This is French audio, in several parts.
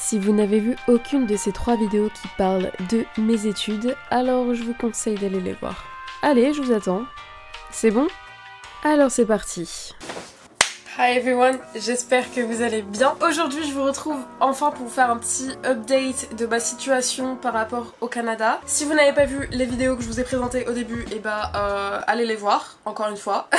Si vous n'avez vu aucune de ces 3 vidéos qui parlent de mes études, alors je vous conseille d'aller les voir. Allez, je vous attends. C'est bon? Alors c'est parti. Hi everyone, j'espère que vous allez bien. Aujourd'hui je vous retrouve enfin pour vous faire un petit update de ma situation par rapport au Canada. Si vous n'avez pas vu les vidéos que je vous ai présentées au début, et allez les voir, encore une fois.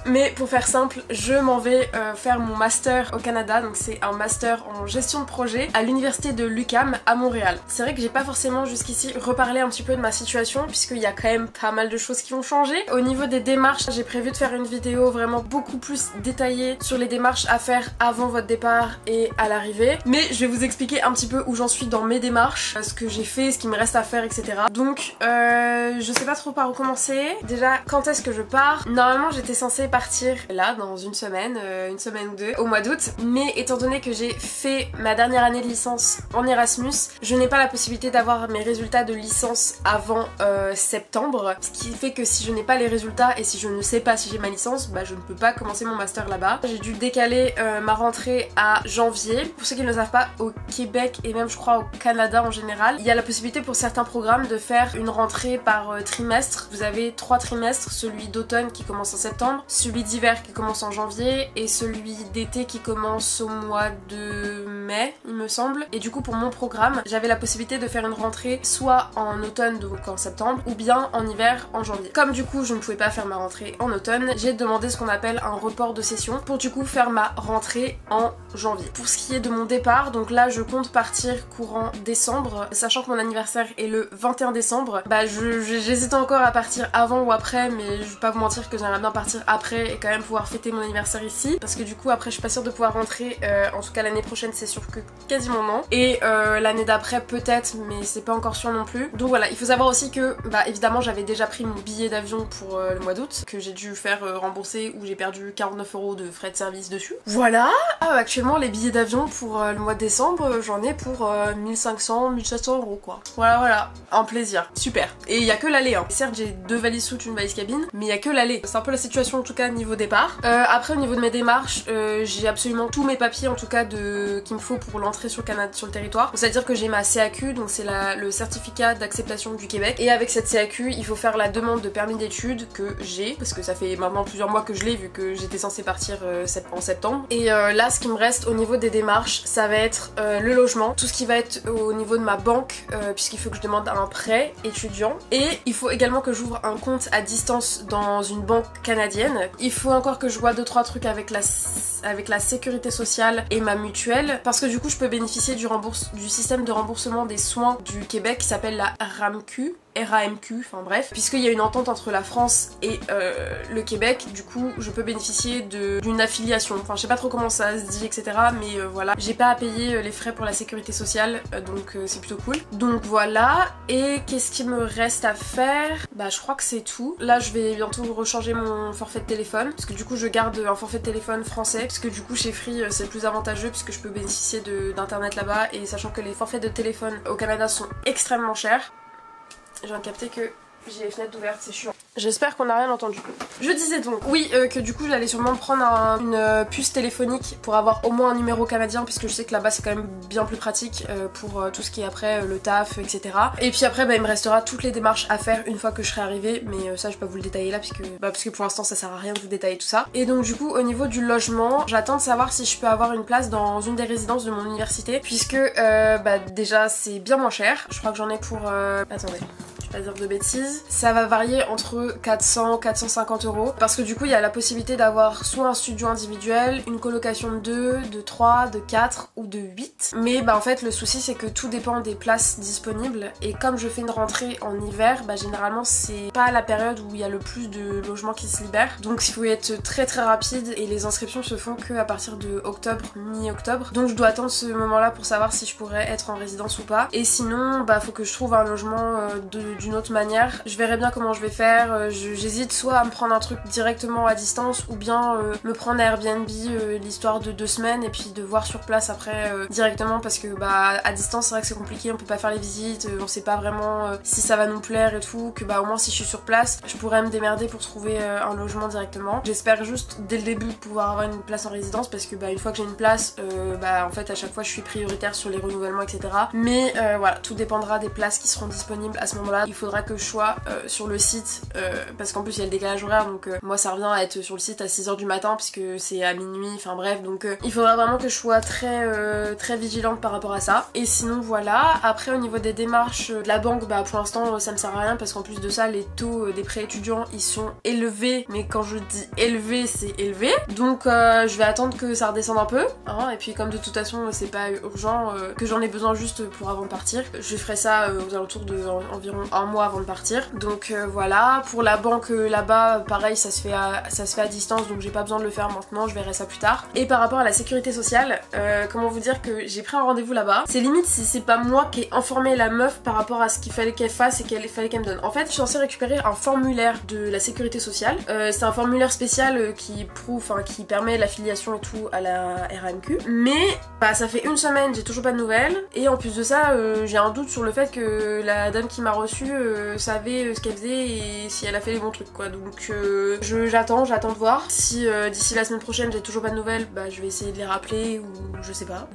Mais pour faire simple, je m'en vais faire mon master au Canada, donc c'est un master en gestion de projet à l'université de l'UQAM à Montréal. C'est vrai que j'ai pas forcément jusqu'ici reparlé un petit peu de ma situation puisqu'il y a quand même pas mal de choses qui ont changé. Au niveau des démarches, j'ai prévu de faire une vidéo vraiment beaucoup plus détaillée sur les démarches à faire avant votre départ et à l'arrivée. Mais je vais vous expliquer un petit peu où j'en suis dans mes démarches, ce que j'ai fait, ce qui me reste à faire, etc. Donc je sais pas trop par où commencer. Déjà, quand est-ce que je pars? Normalement j'étais censée partir là dans une semaine ou deux, au mois d'août. Mais étant donné que j'ai fait ma dernière année de licence en Erasmus, je n'ai pas la possibilité d'avoir mes résultats de licence avant septembre. Ce qui fait que si je n'ai pas les résultats et si je ne sais pas si j'ai ma licence, bah je ne peux pas commencer mon master là-bas. J'ai dû décaler ma rentrée à janvier. Pour ceux qui ne le savent pas, au Québec et même je crois au Canada en général, il y a la possibilité pour certains programmes de faire une rentrée par trimestre. Vous avez 3 trimestres, celui d'automne qui commence en septembre, celui d'hiver qui commence en janvier et celui d'été qui commence au mois de mai il me semble. Et du coup pour mon programme j'avais la possibilité de faire une rentrée soit en automne donc en septembre ou bien en hiver en janvier. Comme du coup je ne pouvais pas faire ma rentrée en automne, j'ai demandé ce qu'on appelle un report de session pour du coup faire ma rentrée en janvier. Pour ce qui est de mon départ, donc là je compte partir courant décembre, sachant que mon anniversaire est le 21 décembre, bah j'hésite encore à partir avant ou après, mais je vais pas vous mentir que j'aimerais bien partir après et quand même pouvoir fêter mon anniversaire ici, parce que du coup après je suis pas sûre de pouvoir rentrer, en tout cas l'année prochaine c'est sûr que quasiment non, et l'année d'après peut-être, mais c'est pas encore sûr non plus. Donc voilà, il faut savoir aussi que bah évidemment j'avais déjà pris mon billet d'avion pour le mois d'août, que j'ai dû faire rembourser, où j'ai perdu 49 € de frais de service dessus. Voilà. Actuellement les billets d'avion pour le mois de décembre, j'en ai pour 1500-1700 € quoi. Voilà, un plaisir, super. Et il y a que l'aller hein. Certes j'ai 2 valises soutes, une valise cabine, mais il y a que l'aller. C'est un peu la situation en tout cas niveau départ. Après au niveau de mes démarches, j'ai absolument tous mes papiers en tout cas qu'il me faut pour l'entrée sur le territoire. C'est-à-dire que j'ai ma CAQ, donc c'est le certificat d'acceptation du Québec. Et avec cette CAQ, il faut faire la demande de permis d'études que j'ai, parce que ça fait maintenant plusieurs mois que je l'ai vu que j'étais censée partir en septembre. Et là ce qui me reste au niveau des démarches, ça va être le logement, tout ce qui va être au niveau de ma banque, puisqu'il faut que je demande un prêt étudiant. Et il faut également que j'ouvre un compte à distance dans une banque canadienne. Il faut encore que je vois 2-3 trucs avec la sécurité sociale et ma mutuelle, parce que du coup je peux bénéficier du système de remboursement des soins du Québec qui s'appelle la RAMQ, enfin bref, puisqu'il y a une entente entre la France et le Québec, du coup je peux bénéficier d'une affiliation, enfin je sais pas trop comment ça se dit etc, mais voilà, j'ai pas à payer les frais pour la sécurité sociale, donc c'est plutôt cool. Donc voilà, et qu'est-ce qu'il me reste à faire? Bah je crois que c'est tout. Là je vais bientôt rechanger mon forfait de téléphone, parce que du coup je garde un forfait de téléphone français, parce que du coup chez Free c'est le plus avantageux puisque je peux bénéficier d'internet là-bas, et sachant que les forfaits de téléphone au Canada sont extrêmement chers. Je viens de capter que j'ai les fenêtres ouvertes, c'est chiant. J'espère qu'on n'a rien entendu. Je disais donc, oui, que du coup j'allais sûrement prendre une puce téléphonique pour avoir au moins un numéro canadien, puisque je sais que là-bas c'est quand même bien plus pratique pour tout ce qui est après le taf, etc. Et puis après bah, il me restera toutes les démarches à faire une fois que je serai arrivée, mais ça je vais pas vous le détailler là parce que pour l'instant ça sert à rien de vous détailler tout ça. Et donc du coup au niveau du logement, j'attends de savoir si je peux avoir une place dans une des résidences de mon université, puisque bah déjà c'est bien moins cher. Je crois que j'en ai pour... attendez, pas dire de bêtises, ça va varier entre 400-450 € parce que du coup il y a la possibilité d'avoir soit un studio individuel, une colocation de 2, de 3, de 4 ou de 8, mais bah en fait le souci c'est que tout dépend des places disponibles, et comme je fais une rentrée en hiver, bah généralement c'est pas la période où il y a le plus de logements qui se libèrent, donc il faut être très rapide, et les inscriptions se font que à partir de octobre, mi-octobre, donc je dois attendre ce moment là pour savoir si je pourrais être en résidence ou pas. Et sinon bah faut que je trouve un logement du d'une autre manière. Je verrai bien comment je vais faire. J'hésite soit à me prendre un truc directement à distance ou bien me prendre Airbnb l'histoire de 2 semaines et puis de voir sur place après directement, parce que bah à distance c'est vrai que c'est compliqué, on peut pas faire les visites, on sait pas vraiment si ça va nous plaire et tout, que bah au moins si je suis sur place je pourrais me démerder pour trouver un logement directement. J'espère juste dès le début pouvoir avoir une place en résidence, parce que bah une fois que j'ai une place bah en fait à chaque fois je suis prioritaire sur les renouvellements etc. Mais voilà, tout dépendra des places qui seront disponibles à ce moment là. Il faudra que je sois sur le site parce qu'en plus il y a le décalage horaire, donc moi ça revient à être sur le site à 6h du matin puisque c'est à minuit, enfin bref, donc il faudra vraiment que je sois très vigilante par rapport à ça. Et sinon voilà, après au niveau des démarches de la banque, bah pour l'instant ça me sert à rien parce qu'en plus de ça les taux des prêts étudiants ils sont élevés, mais quand je dis élevé c'est élevé, donc je vais attendre que ça redescende un peu hein, et puis comme de toute façon c'est pas urgent que j'en ai besoin juste pour avant de partir, je ferai ça aux alentours de environ un mois avant de partir. Donc voilà, pour la banque là-bas pareil ça se fait à distance, donc j'ai pas besoin de le faire maintenant, je verrai ça plus tard. Et par rapport à la sécurité sociale, comment vous dire que j'ai pris un rendez-vous là-bas, c'est limite si c'est pas moi qui ai informé la meuf par rapport à ce qu'il fallait qu'elle fasse et qu'il fallait qu'elle me donne. En fait je suis censée récupérer un formulaire de la sécurité sociale, c'est un formulaire spécial qui prouve, enfin qui permet l'affiliation et tout à la RAMQ, mais bah ça fait une semaine, j'ai toujours pas de nouvelles, et en plus de ça j'ai un doute sur le fait que la dame qui m'a reçue savait ce qu'elle faisait et si elle a fait les bons trucs quoi, donc j'attends de voir. Si d'ici la semaine prochaine j'ai toujours pas de nouvelles, bah je vais essayer de les rappeler ou je sais pas,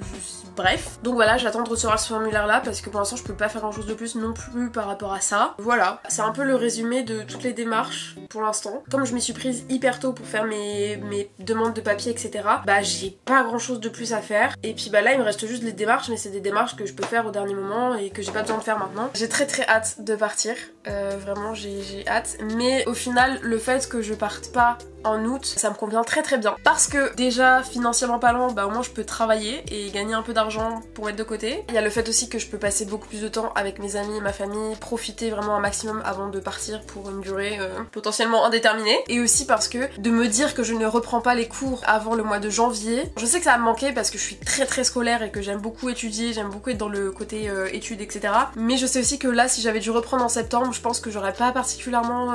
bref. Donc voilà, j'attends de recevoir ce formulaire là parce que pour l'instant je peux pas faire grand chose de plus non plus par rapport à ça. Voilà, c'est un peu le résumé de toutes les démarches pour l'instant. Comme je m'y suis prise hyper tôt pour faire mes demandes de papier etc, bah j'ai pas grand chose de plus à faire, et puis bah là il me reste juste les démarches, mais c'est des démarches que je peux faire au dernier moment et que j'ai pas besoin de faire maintenant. J'ai très hâte de partir, vraiment j'ai hâte, mais au final le fait que je parte pas en août, ça me convient très bien, parce que déjà financièrement parlant, bah au moins je peux travailler et gagner un peu d'argent pour mettre de côté. Il y a le fait aussi que je peux passer beaucoup plus de temps avec mes amis et ma famille, profiter vraiment un maximum avant de partir pour une durée potentiellement indéterminée, et aussi parce que de me dire que je ne reprends pas les cours avant le mois de janvier, je sais que ça va me manquer parce que je suis très scolaire et que j'aime beaucoup étudier, j'aime beaucoup être dans le côté études etc, mais je sais aussi que là si j'avais dû reprendre en septembre, je pense que j'aurais pas particulièrement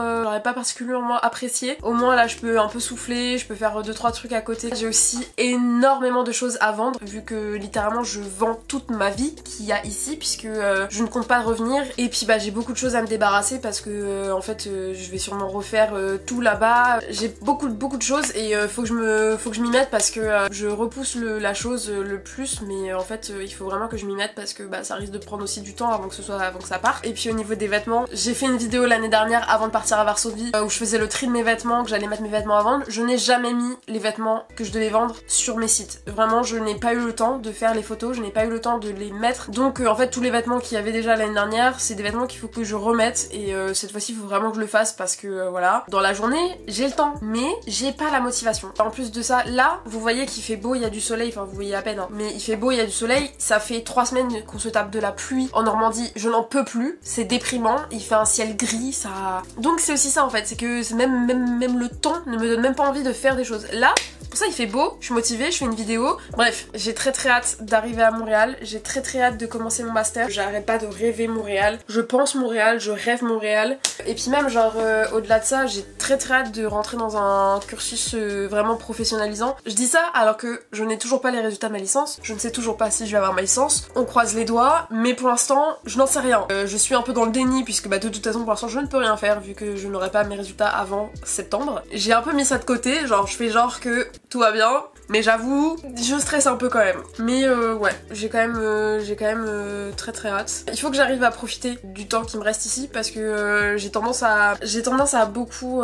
apprécié. Au moins là je peux un peu souffler, je peux faire 2-3 trucs à côté. J'ai aussi énormément de choses à vendre vu que littéralement je vends toute ma vie qu'il y a ici, puisque je ne compte pas revenir, et puis bah j'ai beaucoup de choses à me débarrasser parce que en fait je vais sûrement refaire tout là-bas. J'ai beaucoup de choses et faut que je m'y mette parce que je repousse la chose le plus, mais en fait il faut vraiment que je m'y mette parce que bah ça risque de prendre aussi du temps avant que ça parte. Et puis au niveau des vêtements, j'ai fait une vidéo l'année dernière avant de partir à Varsovie où je faisais le tri de mes vêtements, que j'allais mettre mes vêtements à vendre. Je n'ai jamais mis les vêtements que je devais vendre sur mes sites. Vraiment, je n'ai pas eu le temps de faire les photos, je n'ai pas eu le temps de les mettre. Donc en fait tous les vêtements qu'il y avait déjà l'année dernière, c'est des vêtements qu'il faut que je remette, et cette fois-ci il faut vraiment que je le fasse parce que voilà, dans la journée j'ai le temps mais j'ai pas la motivation. En plus de ça, là vous voyez qu'il fait beau, il y a du soleil, enfin vous voyez à peine hein, mais il fait beau, il y a du soleil, ça fait 3 semaines qu'on se tape de la pluie en Normandie, je n'en peux plus, c'est déprimant, il fait un ciel gris, ça... Donc c'est aussi ça en fait, c'est que même le temps ne me donne même pas envie de faire des choses. Là, pour ça il fait beau, je suis motivée, je fais une vidéo, bref, j'ai très hâte d'arriver à Montréal, j'ai très hâte de commencer mon master, j'arrête pas de rêver Montréal, je pense Montréal, je rêve Montréal, et puis même genre au-delà de ça, j'ai très hâte de rentrer dans un cursus vraiment professionnalisant. Je dis ça alors que je n'ai toujours pas les résultats de ma licence, je ne sais toujours pas si je vais avoir ma licence, on croise les doigts, mais pour l'instant je n'en sais rien. Je suis un peu dans le déni puisque bah de toute façon pour l'instant je ne peux rien faire vu que je n'aurai pas mes résultats avant septembre. J'ai un peu mis ça de côté, genre je fais genre que tout va bien, mais j'avoue, je stresse un peu quand même. Mais ouais, j'ai quand même très hâte. Il faut que j'arrive à profiter du temps qui me reste ici parce que j'ai tendance à beaucoup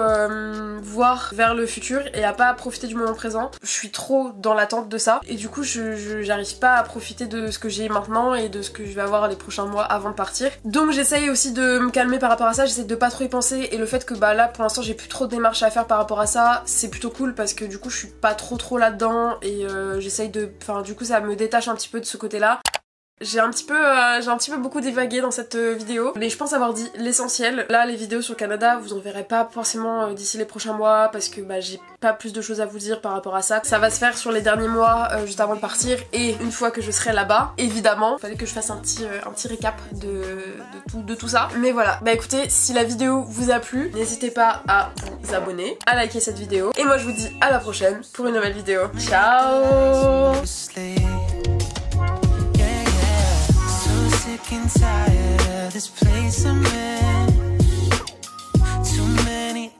voir vers le futur et à pas profiter du moment présent. Je suis trop dans l'attente de ça et du coup j'arrive pas à profiter de ce que j'ai maintenant et de ce que je vais avoir les prochains mois avant de partir. Donc j'essaye aussi de me calmer par rapport à ça, j'essaie de pas trop y penser, et le fait que bah là pour l'instant j'ai plus trop de démarches à faire par rapport à ça, c'est plutôt cool parce que du coup je suis pas trop là-dedans et j'essaye de... Enfin du coup ça me détache un petit peu de ce côté-là. J'ai un petit peu beaucoup divagué dans cette vidéo, mais je pense avoir dit l'essentiel. Là, les vidéos sur le Canada, vous en verrez pas forcément d'ici les prochains mois parce que bah, j'ai pas plus de choses à vous dire par rapport à ça. Ça va se faire sur les derniers mois, juste avant de partir, et une fois que je serai là-bas, évidemment. Il fallait que je fasse un petit récap de tout ça. Mais voilà, bah écoutez, si la vidéo vous a plu, n'hésitez pas à vous abonner, à liker cette vidéo, et moi je vous dis à la prochaine pour une nouvelle vidéo. Ciao. Sick and tired of this place I'm in. Too many